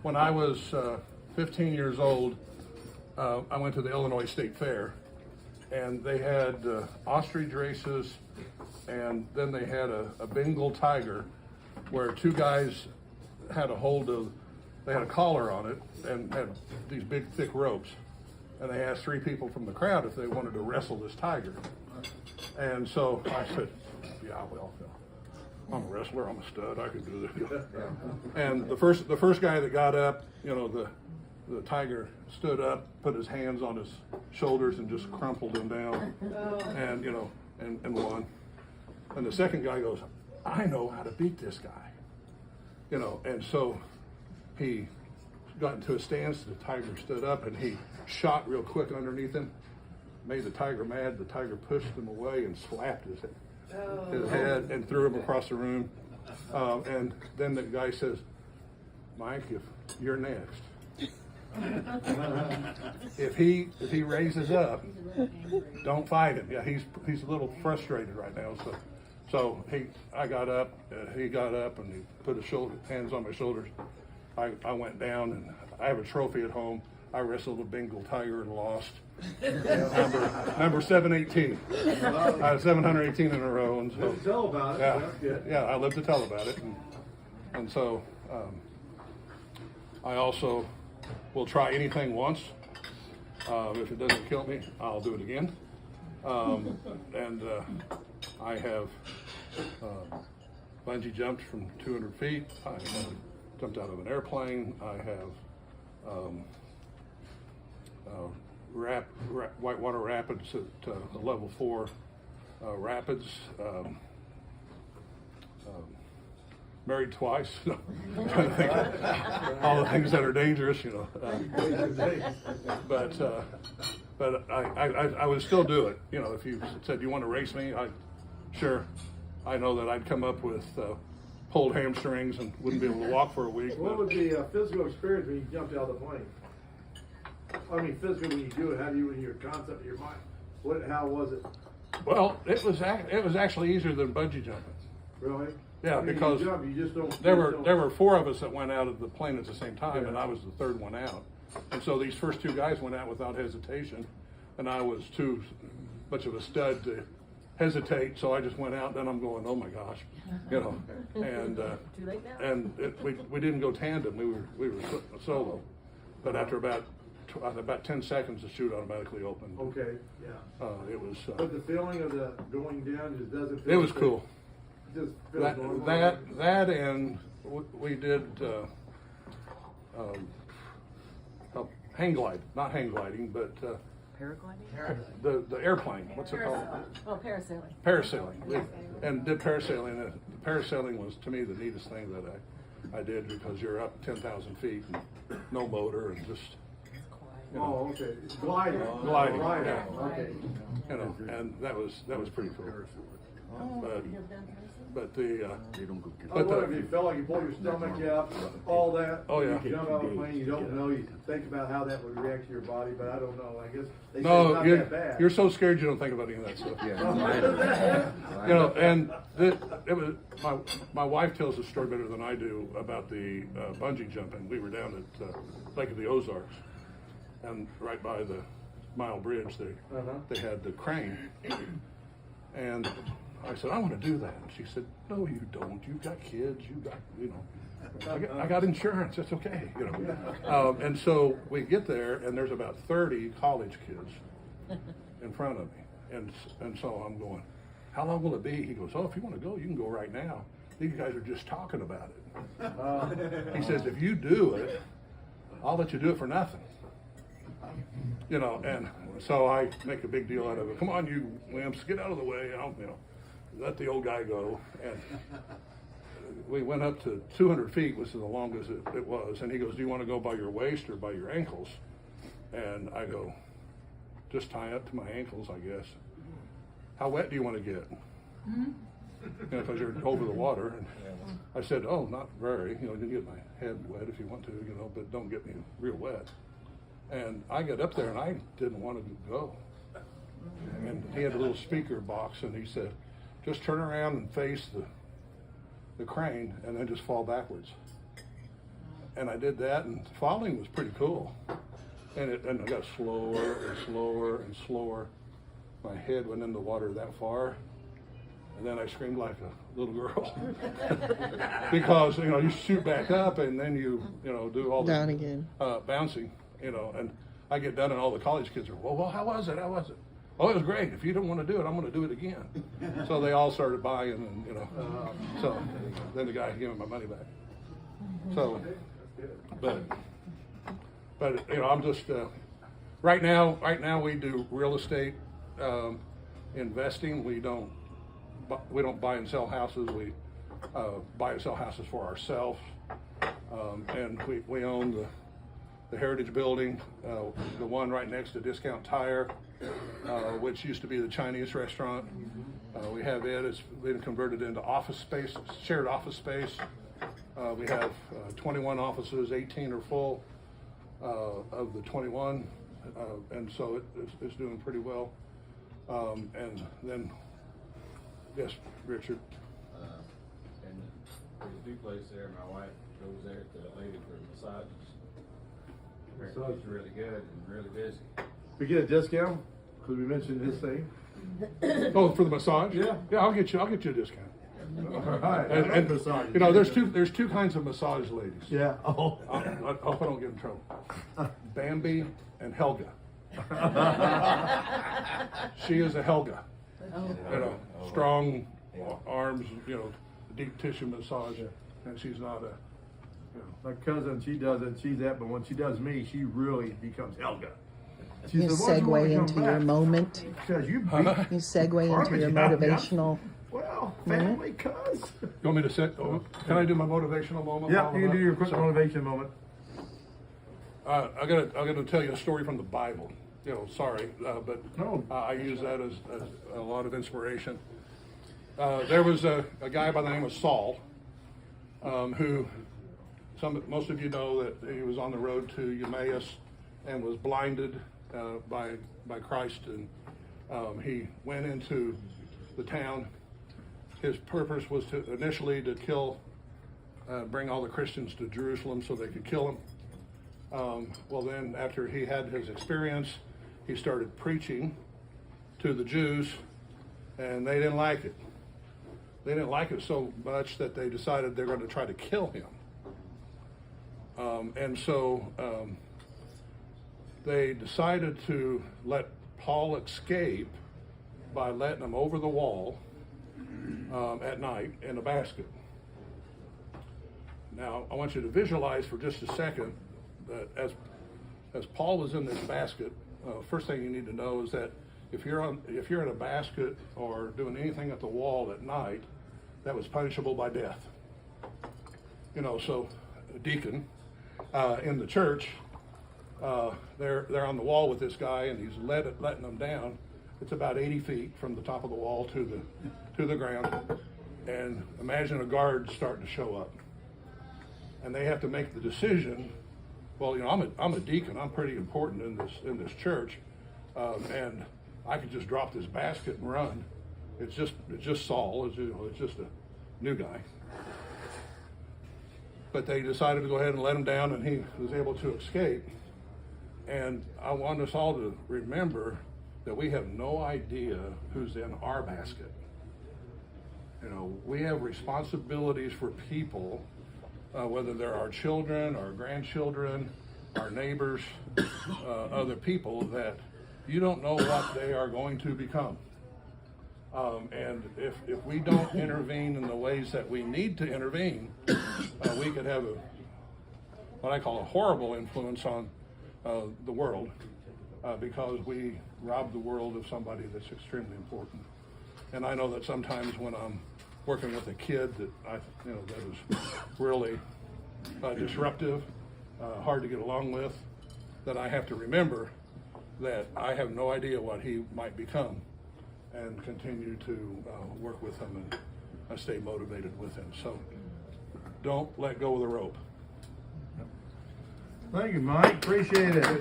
When I was 15 years old, I went to the Illinois State Fair, and they had ostrich races, and then they had a Bengal tiger, where two guys had they had a collar on it and had these big thick ropes, and they asked three people from the crowd if they wanted to wrestle this tiger. And so I said, yeah, well, I'm a wrestler, I'm a stud, I can do this. And the first guy that got up, the tiger stood up, put his hands on his shoulders and just crumpled him down, and and won. And the second guy goes, I know how to beat this guy. And so he got into a stance, the tiger stood up and he shot real quick underneath him, made the tiger mad. The tiger pushed him away and slapped his head and threw him across the room. And then the guy says, Mike, if you're next. If he raises up, don't fight him. Yeah, he's a little frustrated right now. So I got up, he got up, and he put his hands on my shoulders. I went down, and I have a trophy at home. I wrestled a Bengal tiger and lost. Number 718. I had 718 in a row, and so live to tell about it. yeah, That's good. yeah, I live to tell about it, and so I also will try anything once. If it doesn't kill me, I'll do it again. And I have bungee jumped from 200 feet. I have jumped out of an airplane. I have whitewater rapids at level 4 rapids. Married twice. All the things that are dangerous, but I would still do it. If you said you want to race me, sure. I know that I'd come up with pulled hamstrings and wouldn't be able to walk for a week. What was the physical experience when you jumped out of the plane? I mean, physically when you do it, how do you, in your concept, in your mind, how was it? Well, it was actually easier than bungee jumping. Really? Yeah, because you just don't, there were 4 of us that went out of the plane at the same time, and I was the third one out. And so these first 2 guys went out without hesitation, and I was too much of a stud to hesitate. So I just went out. Then I'm going, oh my gosh, and Too late now? and we didn't go tandem. We were solo, but after about 10 seconds, the chute automatically opened. Okay, yeah. It was. But the feeling of the going down just doesn't feel. It was cool. Just feels normal. That and we did hang glide, not hang gliding, but Paragliding? the airplane. What's it called? Oh, parasailing. Parasailing. And did parasailing. Parasailing was to me the neatest thing that I did, because you're up 10,000 feet and no motor and just. Oh, okay. Gliding. Gliding. Yeah. Yeah. Okay. And that was pretty cool. Oh, But you have done parasailing? but the I wonder if you felt like you pulled your stomach out, all that. Oh, yeah. You jump out of a plane, you don't know, you think about how that would react to your body, but I don't know. I guess they say no, it's not that bad. you're so scared you don't think about any of that stuff. And it was my wife tells the story better than I do about the bungee jumping. We were down at Lake of the Ozarks, and right by the Mile Bridge, they had the crane, and I said, I want to do that. And she said, no, you don't. You've got kids. I got insurance. It's okay. And so we get there, and there's about 30 college kids in front of me. And so I'm going, how long will it be? He goes, oh, if you want to go, you can go right now. These guys are just talking about it. He says, if you do it, I'll let you do it for nothing. And so I make a big deal out of it. Come on, you wimps, get out of the way. I'll, let the old guy go. And we went up to 200 feet, which is the longest it was. And he goes, do you want to go by your waist or by your ankles? And I go, just tie up to my ankles, I guess. How wet do you want to get? Because you're over the water. And I said, oh, not very. You can get my head wet if you want to, but don't get me real wet. And I got up there and I didn't want to go. And he had a little speaker box, and he said, just turn around and face the crane and then just fall backwards. and I did that, and falling was pretty cool. And I got slower and slower and slower. My head went in the water that far, and then I screamed like a little girl. Because, you know, you shoot back up, and then you know, do all the Down again. Bouncing, you know, and I get done, and all the college kids are, well, how was it? How was it? Oh, it was great. If you don't want to do it, I'm going to do it again. So they all started buying, and, you know, so then the guy gave me my money back. So, but you know, I'm just right now we do real estate investing. We don't buy and sell houses. We buy and sell houses for ourselves, and we own the Heritage Building, the one right next to Discount Tire, which used to be the Chinese restaurant. We have it. It's been converted into office space, shared office space. We have 21 offices, 18 are full of the 21, and so it's doing pretty well. And then, yes, Richard. And there's a new place there. My wife goes there to the lady for massages. It's really good and really busy. We get a discount because we mentioned his thing. Oh, for the massage? Yeah. Yeah, I'll get you a discount. All right. And Massage. you know, there's two kinds of massage ladies. Yeah. Oh. I hope I don't get in trouble. Bambi and Helga. She is a Helga. You know, strong arms, you know, deep tissue massage, and she's not a. You know. My cousin, she does it. She's that, but when she does me, she really becomes Helga. You segue into your moment. Because you beat You segue into your motivational. Well, family, cuz. You want me to sit? Can I do my motivational moment? Yeah, you can do your quick motivation moment. I gotta tell you a story from the Bible. You know, sorry, but No. I use that as a lot of inspiration. There was a guy by the name of Saul, who most of you know that he was on the road to Emmaus and was blinded by Christ, and he went into the town. His purpose was initially to kill, bring all the Christians to Jerusalem so they could kill him. Well, then after he had his experience, he started preaching to the Jews, and they didn't like it. They didn't like it so much that they decided they're going to try to kill him. And so they decided to let Paul escape by letting him over the wall at night in a basket. Now, I want you to visualize for just a second that as Paul was in this basket, first thing you need to know is that if you're in a basket or doing anything at the wall at night, that was punishable by death. You know, so a deacon in the church, they're on the wall with this guy, and he's letting them down. It's about 80 feet from the top of the wall to the ground, and imagine a guard starting to show up, and they have to make the decision. Well, you know, I'm a deacon. I'm pretty important in this church, and I could just drop this basket and run. It's just Saul. It's just a new guy. But they decided to go ahead and let him down, and he was able to escape. And I want us all to remember that we have no idea who's in our basket. You know, we have responsibilities for people, whether they're our children, our grandchildren, our neighbors, other people, that you don't know what they are going to become. And if we don't intervene in the ways that we need to intervene, we could have what I call a horrible influence on the world, because we rob the world of somebody that's extremely important. And I know that sometimes when I'm working with a kid that is really disruptive, hard to get along with, that I have to remember that I have no idea what he might become, and continue to work with him and stay motivated with him. So don't let go of the rope. Thank you, Mike. Appreciate it.